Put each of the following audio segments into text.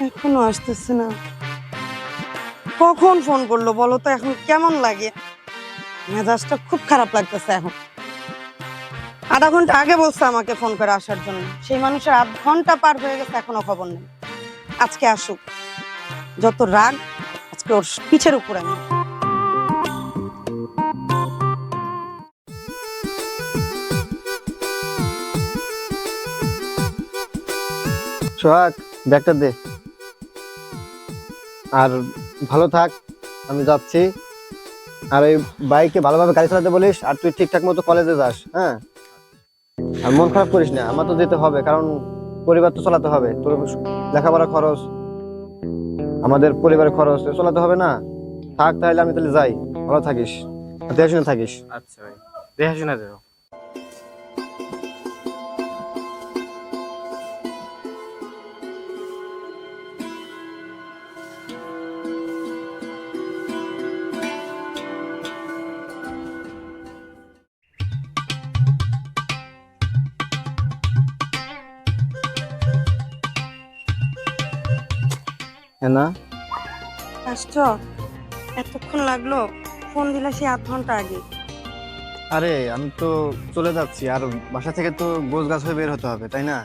এখনো আসতেছে না। কখন ফোন করলো বলো তো? এখন কেমন লাগে? মেজাজটা খুব খারাপ লাগতেছে এখন। আধা ঘন্টা আগে বলছে আমাকে ফোন করে আসার জন্য, সেই মানুষের আধ ঘন্টা পার হয়ে গেছে, এখনো খবর নেই। আজকে আসুক, যত রাগ আজকে ওর পিছের উপর আমি। সোহাগ, ব্যাগটা দে। আর ভালো থাক, আমি যাচ্ছি। আর এই বাইকে ভালোভাবে গাড়ি চালাতে বলিস, আর তুই ঠিকঠাক মতো কলেজে যাস, হ্যাঁ? আর মন খারাপ করিস না, আমার তো যেতে হবে, কারণ পরিবার তো চালাতে হবে। তোর লেখাপড়া খরচ, আমাদের পরিবারের খরচ চালাতে হবে না? থাক তাহলে, আমি তাহলে যাই। ভালো থাকিস, দেখে শুনে থাকিস। আচ্ছা ভাই, দেখে শুনে যাও। হ্যাঁ না? আসছো? এতক্ষণ লাগলো? ফোন দিলা সেই আধ ঘন্টা আগে। আরে আমি তো চলে যাচ্ছি, আর বাসা থেকে তো গোছ গাছ হয়ে বের হতে হবে, তাই না?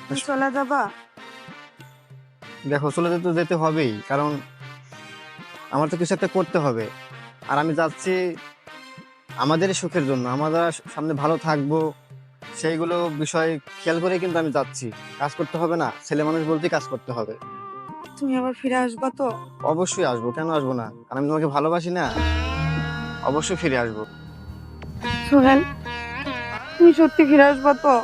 তুমি চলে যাবা? দেখো, চলে যেতে যেতে হবেই, কারণ আমার তো কিছু একটা করতে হবে। আর আমি যাচ্ছি আমাদেরই সুখের জন্য, আমরা সামনে ভালো থাকবো সেইগুলো বিষয় খেয়াল করে কিন্তু আমি যাচ্ছি। কাজ করতে হবে না? ছেলে মানুষ বলতেই কাজ করতে হবে। তুমি আবার ফিরে আসবা তো? অবশ্যই আসবো, কেন আসবো না? কারণ আমি তোমাকে ভালোবাসি না, অবশ্যই ফিরে আসবো। সোহেল, তুমি সত্যি ফিরে আসবা তো?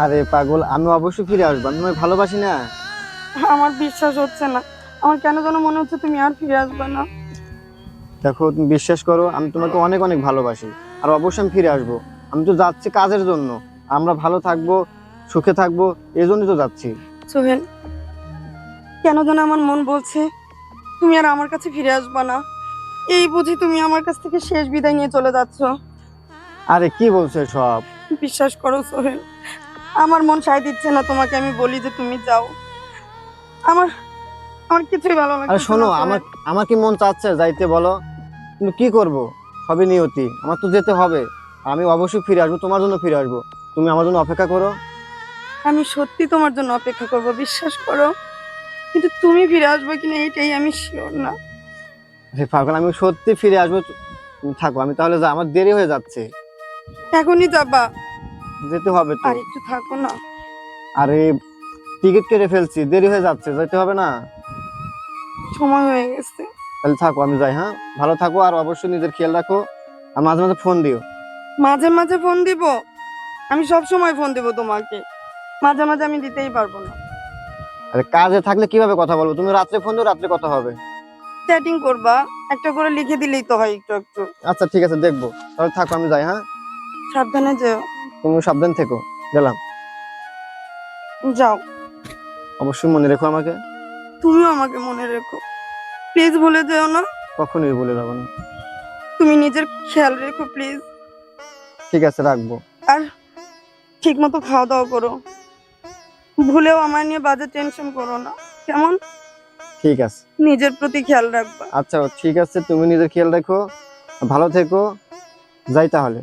আরে পাগল, আমি অবশ্যই ফিরে আসবো, আমি তোমাকে ভালোবাসি না? আমার বিশ্বাস হচ্ছে না। আমার কেন যেন মনে হচ্ছে তুমি আর ফিরে আসবে না। দেখো, তুমি বিশ্বাস করো, আমি তোমাকে অনেক অনেক ভালোবাসি, আর অবশ্যই আমি ফিরে আসবো। আমি তো যাচ্ছি কাজের জন্য, আমরা ভালো থাকবো, সুখে থাকবো, এই জন্যই তো যাচ্ছি। সোহেল, কেন যেন আমার মন বলছে তুমি আর আমার কাছে ফিরে আসবা না। এই বুঝি তুমি আমার কাছ থেকে শেষ বিদায় নিয়ে চলে যাচ্ছ? আরে কি বলছো সব? বিশ্বাস করো সোহেল, আমার মন সায় দিচ্ছে না তোমাকে আমি বলি যে তুমি যাও। আমার আমার কিছুই ভালো আরে লাগছে শোনো, না আমার সোহেল। আমার কি মন চাচ্ছে যাইতে, বলো? কিন্তু কি করব, সবই নিয়তি, আমার তো যেতে হবে। আমি অবশ্যই ফিরে আসবো, তোমার জন্য ফিরে আসবো। তুমি আমার জন্য অপেক্ষা করো। আমি সত্যি তোমার জন্য অপেক্ষা করব, বিশ্বাস করো। কিন্তু তুমি ফিরে আসবে কিনা এটাই আমি শিওর না। হে পাগল, আমি সত্যি ফিরে আসবো। তুমি থাকো, আমি তাহলে আমার দেরি হয়ে যাচ্ছে। এখনই যাবা? যেতে হবে তো। আর একটু থাকো না। আরে টিকিট কেটে ফেলছি, দেরি হয়ে যাচ্ছে, যেতে হবে না? সময় হয়ে গেছে। তাহলে থাকো, আমি যাই, হ্যাঁ? ভালো থাকো, আর অবশ্যই নিজের খেয়াল রাখো, আর মাঝে মাঝে ফোন দিও। মাঝে মাঝে ফোন দিব? আমি সব সময় ফোন দিব তোমাকে, মাঝে মাঝে আমি দিতেই পারবো না। আরে কাজে থাকলে কিভাবে কথা বলবো? তুমি রাত্রে ফোন দিও, রাত্রে কথা হবে। চ্যাটিং করবা, একটা করে লিখে দিলেই তো হয় একটু একটু। আচ্ছা ঠিক আছে, দেখবো। তাহলে থাকো, আমি যাই, হ্যাঁ? সাবধানে যেও। তুমি সাবধান থেকো, গেলাম। যাও। অবশ্যই মনে রেখো আমাকে। তুমিও আমাকে মনে রেখো, প্লিজ ভুলে যেও না। কখনোই বলে যাবো না। তুমি নিজের খেয়াল রেখো প্লিজ। ঠিক আছে, রাখবো। আর ঠিক মতো খাওয়া দাওয়া করো, ভুলেও আমার নিয়ে বাজে টেনশন করো না, কেমন? ঠিক আছে। নিজের প্রতি খেয়াল রাখবা। আচ্ছা ঠিক আছে, তুমি নিজের খেয়াল রাখো, ভালো থেকো। যাই তাহলে।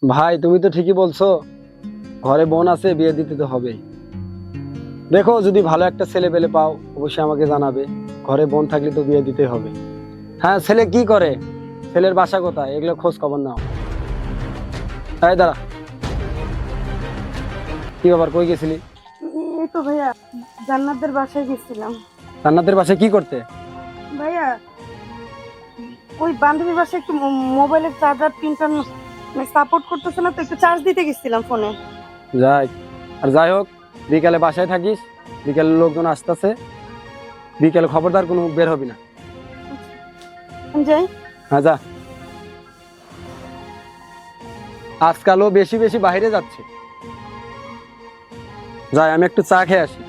ভাই, তুমি তো ঠিকই বলছো, ঘরে বোন আছে, বিয়ে দিতে তো হবেই। দেখো, যদি ভালো একটা ছেলে পেলে পাও অবশ্যই আমাকে জানাবে। ঘরে বোন থাকলে তো বিয়ে দিতে হবে। হ্যাঁ, ছেলে কি করে, ছেলের বাসা কোথায়, এগুলো খোঁজ খবর নাও। এই দাঁড়া, কি ব্যাপার, কই গেছিলি? এই তো ভাইয়া জান্নাতের বাসায় গেছিলাম। জান্নাতের বাসায় কি করতে? ভাইয়া ওই বান্ধবীর বাসায় একটু মোবাইলের চার্জার পিনটা সাপোর্ট করতেছে না, তো একটু চার্জ দিতে গেছিলাম ফোনে। যাই, আর যাই হোক, বিকালে বাসায় থাকিস, বিকালে লোকজন আসতেছে, বিকেলে খবরদার কোনো মুখ বের হবি না। যাই। হ্যাঁ যা। আজকালও বেশি বেশি বাইরে যাচ্ছে। যাই, আমি একটু চা খেয়ে আসি।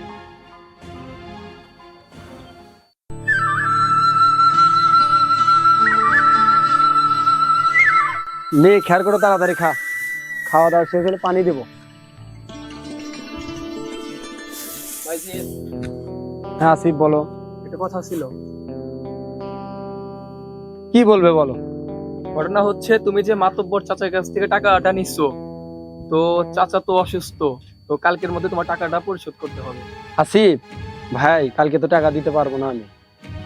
নে, খেয়াল করো, তাড়াতাড়ি খা, খাওয়া দাওয়া শেষ হলে পানি দেবো। হ্যাঁ আসিফ, বলো। একটা কথা ছিল। কি বলবে বলো। ঘটনা হচ্ছে, তুমি যে মাতব্বর চাচার কাছ থেকে টাকাটা নিচ্ছো, তো চাচা তো অসুস্থ, তো কালকের মধ্যে তোমার টাকাটা পরিশোধ করতে হবে। আসিফ ভাই, কালকে তো টাকা দিতে পারবো না আমি।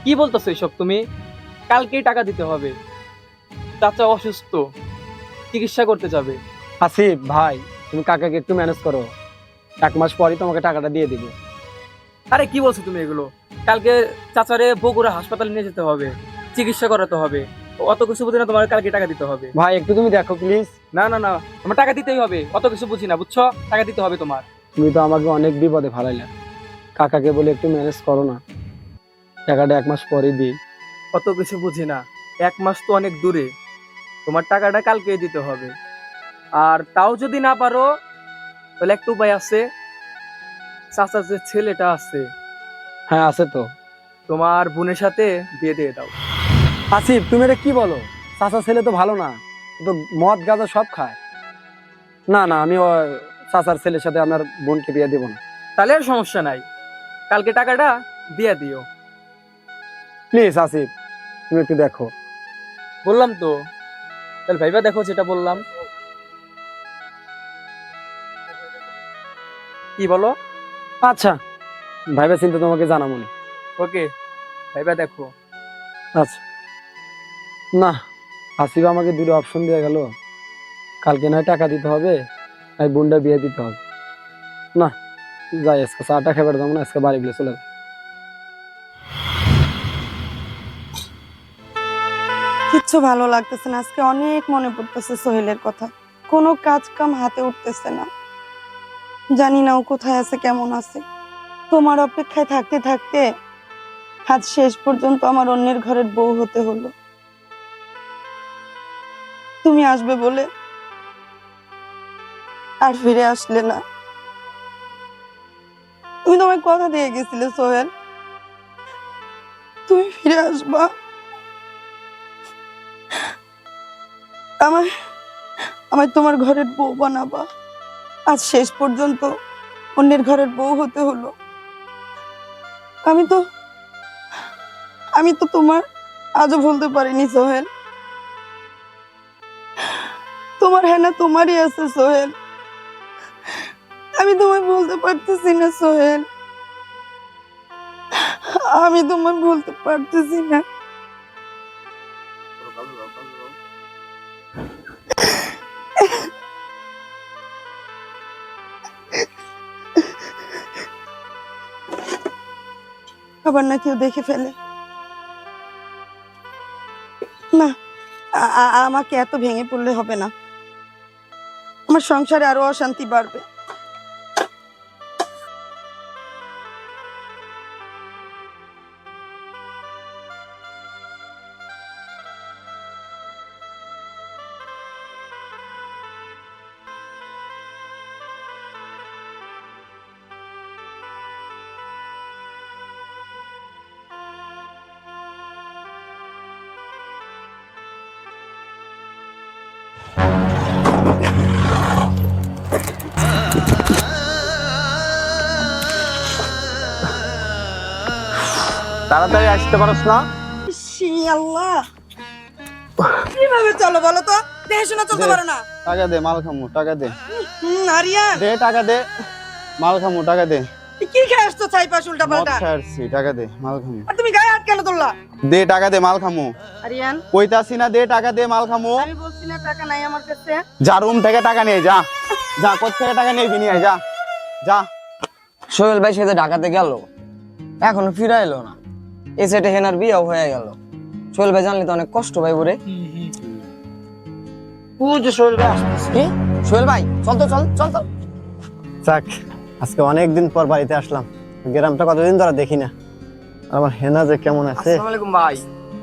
কি বলতেছো এসব তুমি? কালকেই টাকা দিতে হবে, চাচা অসুস্থ, চিকিৎসা করতে যাবে। আসিফ ভাই, তুমি কাকাকে একটু ম্যানেজ করো, 1 মাস পরই তোমাকে টাকাটা দিয়ে দিবো। আরে কি বলছো তুমি এগুলো? কালকে চাচারে বগুড়া হাসপাতালে নিয়ে যেতে হবে, চিকিৎসা করাতে হবে, অত কিছু বুঝি না, তোমার কালকে টাকা দিতে হবে। ভাই একটু তুমি দেখো প্লিজ। না না না, তোমার টাকা দিতেই হবে, অত কিছু বুঝি না, বুঝছো? টাকা দিতে হবে তোমার। তুমি তো আমাকে অনেক বিপদে ফেলাইলে, কাকাকে বলে একটু ম্যানেজ করো না, টাকাটা 1 মাস পরেই দিই। অত কিছু বুঝি না, 1 মাস তো অনেক দূরে, তোমার টাকাটা কালকেই দিতে হবে। আর তাও যদি না পারো, তাহলে একটা উপায় আছে, চাচার যে ছেলেটা আছে, হ্যাঁ আছে তো। তোমার বোনের সাথে বিয়ে দিয়ে দাও। আসিফ তুমি এটা কি বলো? চাচা ছেলে তো ভালো না, ও তো মদ গাঁজা সব খায়। না না, আমি চাচার ছেলের সাথে আমার বোনকে বিয়ে দেবো না। তাহলে আর সমস্যা নাই, কালকে টাকাটা দিয়ে দিও। প্লিজ আসিফ, তুমি একটু দেখো। বললাম তো, তাহলে ভাইবা দেখো যেটা বললাম। কি বলো? আচ্ছা, ভাইবা চিন্তা তোমাকে জানাবো না। ওকে, ভাইবা দেখো। আচ্ছা। না, আসিফ আমাকে 2টো অপশন দিয়ে গেল, কালকে নয় টাকা দিতে হবে, আর বোনটা বিয়ে দিতে হবে। না, যাই, আজকে চাটা খেয়ে যাবো না, আজকে বাড়ি গেলে চলে যাবো। কিচ্ছু ভালো লাগতেছে না আজকে, অনেক মনে পড়তেছে সোহেলের কথা। কোনো কাজ কাম হাতে উঠতেছে না, জানি না ও কোথায় আছে, কেমন আছে। তোমার অপেক্ষায় থাকতে থাকতে আজ শেষ পর্যন্ত আমার অন্যের ঘরের বউ হতে হলো। তুমি আসবে বলে আর ফিরে আসলে না। তুমি তোমায় কথা দিয়ে গেছিলে সোহেল, তুমি ফিরে আসবা, আমায় আমায় তোমার ঘরের বউ বানাবা। আজ শেষ পর্যন্ত অন্যের ঘরের বউ হতে হলো। আমি তো তোমার আজও ভুলতে পারিনি সোহেল। তোমার হেনা তোমারই আছে সোহেল, আমি তোমায় বলতে পারতেছি না সোহেল, আমি তোমায় বলতে পারতেছি না। আবার না কেউ দেখে ফেলে। না, আমাকে এত ভেঙে পড়লে হবে না, আমার সংসারে আরো অশান্তি বাড়বে। তাড়াতাড়ি আসতে পারস না? ইসি আল্লাহ, কিভাবে চলো বলো তো? দেখে শোনা চলতে পারো না? টাকা দে, মাল খামু, টাকা দে। আরিয়ান, দে টাকা দে, মাল খামু, টাকা দে। কি খেয়ে আসছো ছাই পাশ উল্টা মদ পাল্টা? ছাড়ছি, টাকা দে, মাল খামু। আর তুমি গায়ে হাত কেন তুললা? দে টাকা দে, মাল খামু। আরিয়ান, কইতাছি না, দে টাকা দে, মাল খামু। আমি বলছি না টাকা নাই আমার কাছে। যা রুম থেকে টাকা নিয়ে যা, যা কোথা থেকে টাকা নিয়ে নিয়ে আয়, যা যা। সোহেল ভাই সেটা ঢাকাতে গেল, এখনো ফিরে এলো না। এই সেটে হেনার বিয়েও হয়ে গেল। সোহেল ভাই জানলে তো অনেক কষ্ট ভাই বলে। যে সোহেল ভাই আসতেছে। কি সোহেল ভাই, চল তো, চল চল চল। যাক, আজকে অনেকদিন পর বাড়িতে আসলাম। গ্রামটা কতদিন ধরে দেখি না। আমার হেনা যে কেমন আছে? আসসালামু আলাইকুম ভাই।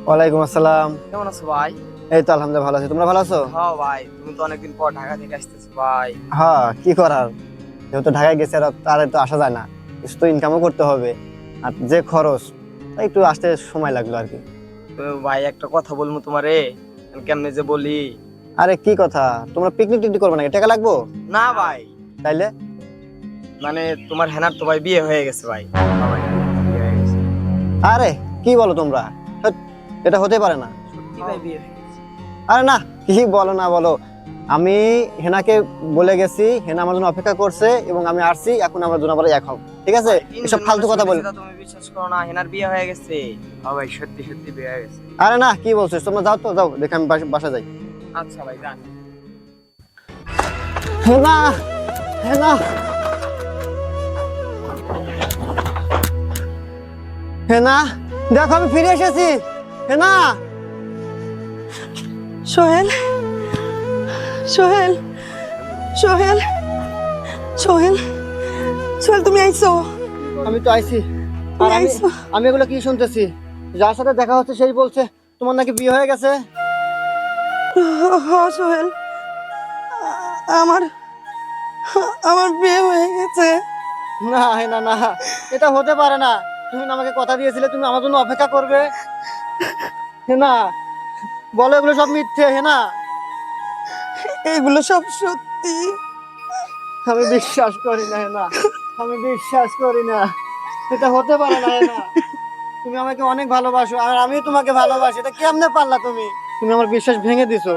ওয়ালাইকুম আসসালাম। কেমন আছো ভাই? এই তো আলহামদুলিল্লাহ ভালো আছি, তোমরা ভালো আছো? হ্যাঁ ভাই, তুমি তো অনেকদিন পর ঢাকা থেকে আসতেছো ভাই। হ্যাঁ, কি করার, যেহেতু ঢাকায় গেছে আর তো আসা যায় না, কিছু তো ইনকামও করতে হবে, আর যে খরচ, তাই একটু আসতে সময় লাগলো আর কি। তো ভাই একটা কথা বলবো তোমারে, কেমনে যে বলি। আরে কি কথা, তোমরা পিকনিক টিকনিক করবে নাকি? টাকা লাগবো? না ভাই, তাইলে মানে তোমার হেনার তো ভাই বিয়ে হয়ে গেছে ভাই। বিয়ে হয়ে গেছে। আরে কি বলো তোমরা, হ্যাট, এটা হতে পারে না। সত্যি ভাই বিয়ে হয়ে গেছে। আরে না, কি বলো না বলো, আমি হেনাকে বলে গেছি, হেনা আমার জন্য অপেক্ষা করছে এবং আমি আসছি, এখন আমরা দুজন আবার এক হব, ঠিক আছে? এসব ফালতু কথা বল। তুমি বিশ্বাস করো না, হেনার বিয়ে হয়ে গেছে। হ্যাঁ ভাই, সত্যি সত্যি বিয়ে হয়ে গেছে। আরে না, কি বলছিস, তোমরা যাও তো, যাও দেখে আমি বাসা যাই। আচ্ছা ভাই, যান। হেনা, হেনা, হেনা, দেখো আমি ফিরে এসেছি। হেনা, সোহেল, সোহেল, সোহেল, সোহেল, সোহেল তুমি আইছো? আমি তো আইছি। আর তুমি আমি আইছো? আমি এগুলো কি শুনতেছি, যার সাথে দেখা হচ্ছে সেই বলছে তোমার নাকি বিয়ে হয়ে গেছে। হ্যাঁ সোহেল, আমার আমার বিয়ে হয়ে গেছে। না হেনা, না, এটা হতে পারে না। তুমি না আমাকে কথা দিয়েছিলে তুমি আমার জন্য অপেক্ষা করবে। হেনা, বলো এগুলো সব মিথ্যে। হেনা, এগুলো সব সত্যি। আমি বিশ্বাস করি না হেনা, আমি বিশ্বাস করি না, এটা হতে পারে না। হেনা, তুমি আমাকে অনেক ভালোবাসো আর আমি তোমাকে ভালোবাসি, এটা কেমনে পারলা তুমি? তুমি আমার বিশ্বাস ভেঙে দিছো।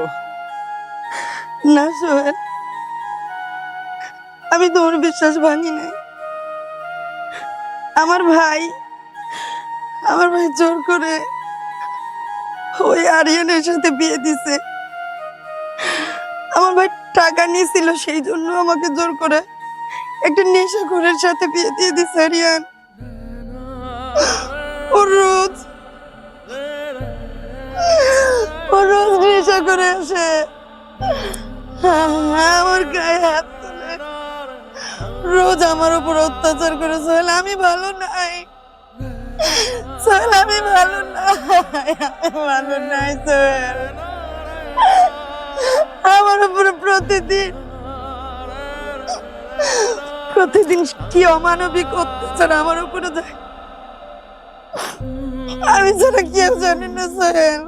না সোহেল, আমি তোমার বিশ্বাস ভাঙি নাই। আমার ভাই জোর করে ওই আরিয়ানের সাথে বিয়ে দিছে। আমার ভাই টাকা নিয়েছিল, সেই জন্য আমাকে জোর করে একটা নেশাখোরের সাথে বিয়ে দিয়ে দিছে আরিয়ান। ও রোজ নেশা করে আসে, আমার গায়ে হাত তুলে, রোজ আমার উপর অত্যাচার করে। সোহেল আমি ভালো নাই, সোহেল আমি ভালো নাই, আমি ভালো নাই সোহেল। আমার উপরে প্রতিদিন কি অমানবিক অত্যাচার আমার উপরে যায়, আমি ছাড়া কেউ জানে না সোহেল,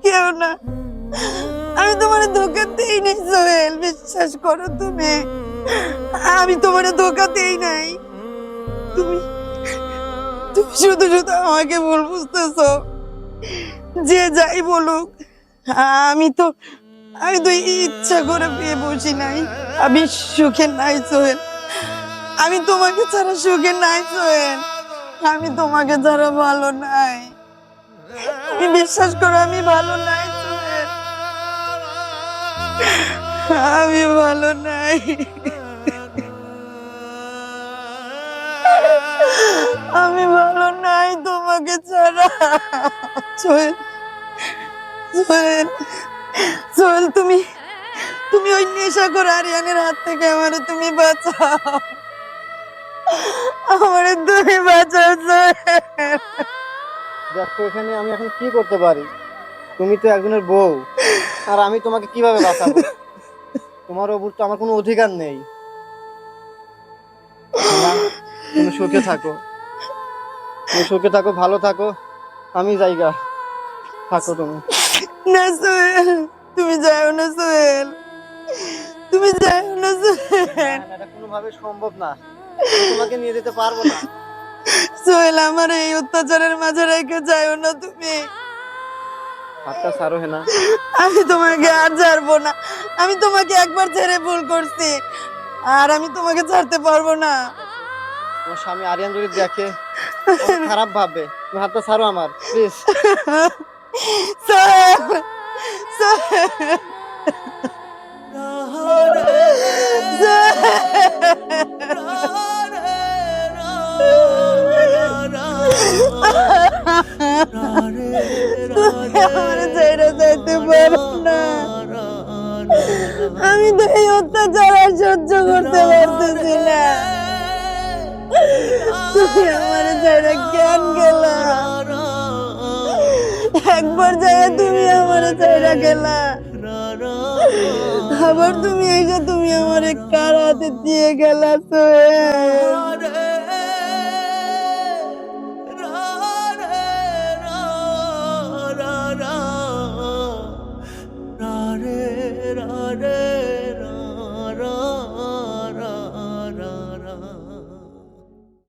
কেউ না। আমি তোমার ধোকা দেই নাই সোহেল, বিশ্বাস করো তুমি, আমি তোমার ধোকা দেই নাই। তুমি তুমি শুধু শুধু আমাকে ভুল বুঝতেছো। যে যাই বলুক, আমি তো ইচ্ছা করে বিয়ে বসি নাই। আমি সুখে নাই সোহেল, আমি তোমাকে ছাড়া সুখে নাই সোহেল, আমি তোমাকে ছাড়া ভালো নাই। তুমি বিশ্বাস করো, আমি ভালো নাই সোহেল, আমি ভালো নাই, আমি ভালো নাই তোমাকে ছাড়া। সোহেল, সোহেল, সোহেল, তুমি ওই নেশাখোর আরিয়ানের হাত থেকে আমারে তুমি বাঁচাও, আমারে তুমি বাঁচাও সোহেল। দেখো এখানে আমি এখন কি করতে পারি, তুমি তো একজনের বউ, আর আমি তোমাকে কিভাবে বাঁচাবো? তোমার ওপর তো আমার কোনো অধিকার নেই। না, তুমি সুখে থাকো, তুমি সুখে থাকো, ভালো থাকো, আমি জায়গা থাকো তুমি। না সোহেল, তুমি যাও না সোহেল, তুমি যাও না সোহেল, এটা কোনোভাবে সম্ভব না, আমি তোমাকে নিয়ে যেতে পারবো না। সোহেল আমার এই অত্যাচারের মাঝে রেখে যাও না তুমি। হাতটা ছাড়ো হেনা। আমি তোমাকে আর ছাড়বো না, আমি তোমাকে একবার ছেড়ে ভুল করছি, আর আমি তোমাকে ছাড়তে পারবো না। তোমার স্বামী আরিয়ান যদি দেখে ও খারাপ ভাববে। তুমি হাতটা ছাড়ো আমার, প্লিজ। সোহেল, সোহেল, তুমি আমার ছেড়ে যেতে পারো না। আমি তো এই অত্যাচার আর সহ্য করতে পারতেছি না। তুমি আমার ছেড়ে কেন গেলা? একবার যায় তুমি আমার ছেড়ে গেলা, আবার তুমি এসে তুমি আমার কার হাতে দিয়ে গেলা সোহেল।